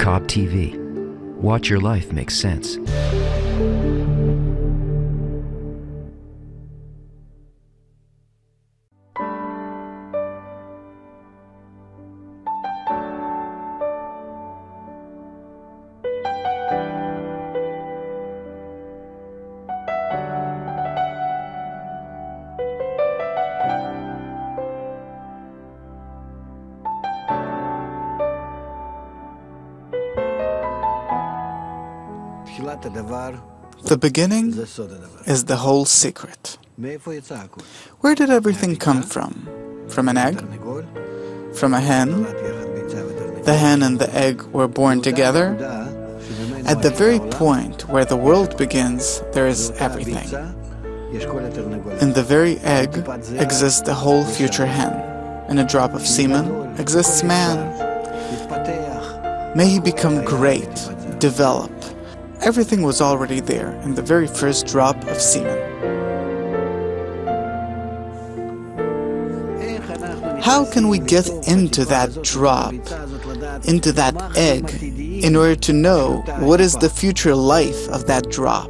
TV. Watch your life make sense. The beginning is the whole secret. Where did everything come from? From an egg? From a hen? The hen and the egg were born together? At the very point where the world begins, there is everything. In the very egg exists the whole future hen. In a drop of semen exists man. May he become great, develop. Everything was already there in the very first drop of semen. How can we get into that drop, into that egg, in order to know what is the future life of that drop?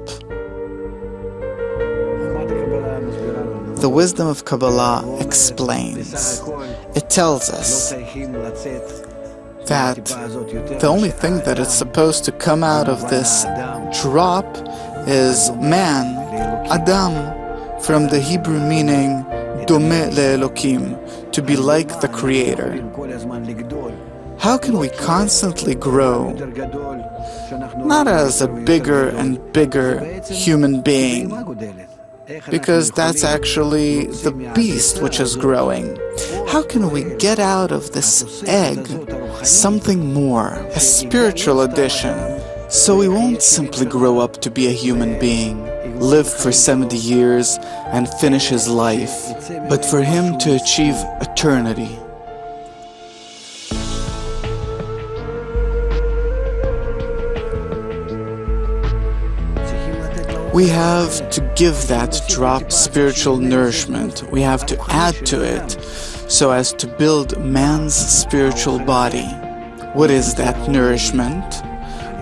The wisdom of Kabbalah explains. It tells us that the only thing that is supposed to come out of this drop is man, Adam, from the Hebrew meaning Domeh le'Elokim, to be like the Creator. How can we constantly grow, not as a bigger and bigger human being, because that's actually the beast which is growing. How can we get out of this egg something more, a spiritual addition, so we won't simply grow up to be a human being, live for 70 years and finish his life, but for him to achieve eternity? We have to give that drop spiritual nourishment. We have to add to it so as to build man's spiritual body. What is that nourishment?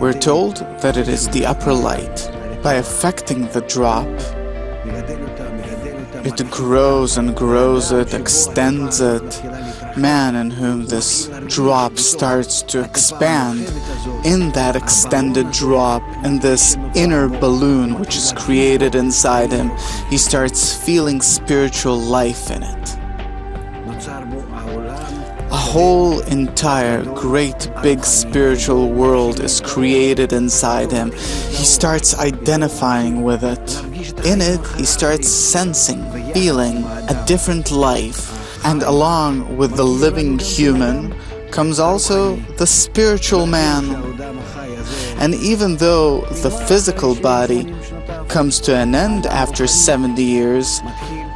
We're told that it is the upper light. By affecting the drop, it grows and grows it, extends it. Man in whom this drop starts to expand, in that extended drop, in this inner balloon which is created inside him, he starts feeling spiritual life in it. A whole entire great big spiritual world is created inside him. He starts identifying with it. In it, he starts sensing, feeling a different life. And along with the living human comes also the spiritual man. And even though the physical body comes to an end after 70 years,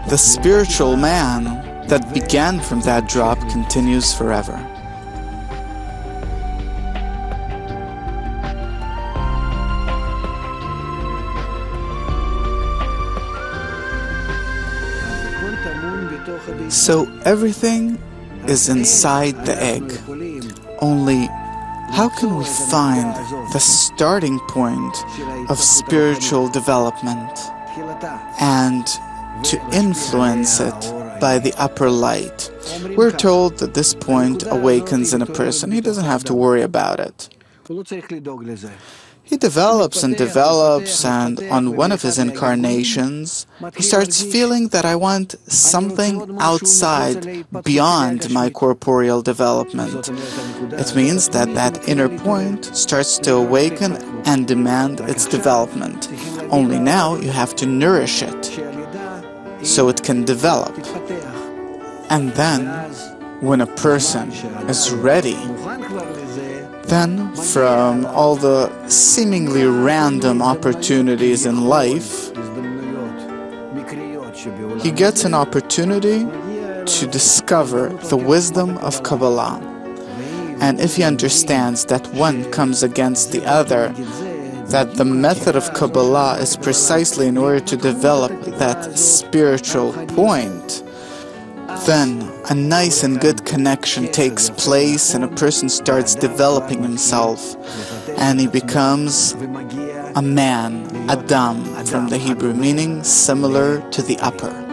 the spiritual man that began from that drop continues forever. So everything is inside the egg. Only how can we find the starting point of spiritual development and to influence it by the upper light? We're told that this point awakens in a person. He doesn't have to worry about it. He develops and develops, and on one of his incarnations, he starts feeling that I want something outside, beyond my corporeal development. It means that that inner point starts to awaken and demand its development. Only now you have to nourish it, so it can develop. And then, when a person is ready, then, from all the seemingly random opportunities in life, he gets an opportunity to discover the wisdom of Kabbalah. And if he understands that one comes against the other, that the method of Kabbalah is precisely in order to develop that spiritual point, Then a nice and good connection takes place and a person starts developing himself and he becomes a man, Adam from the Hebrew, meaning similar to the upper.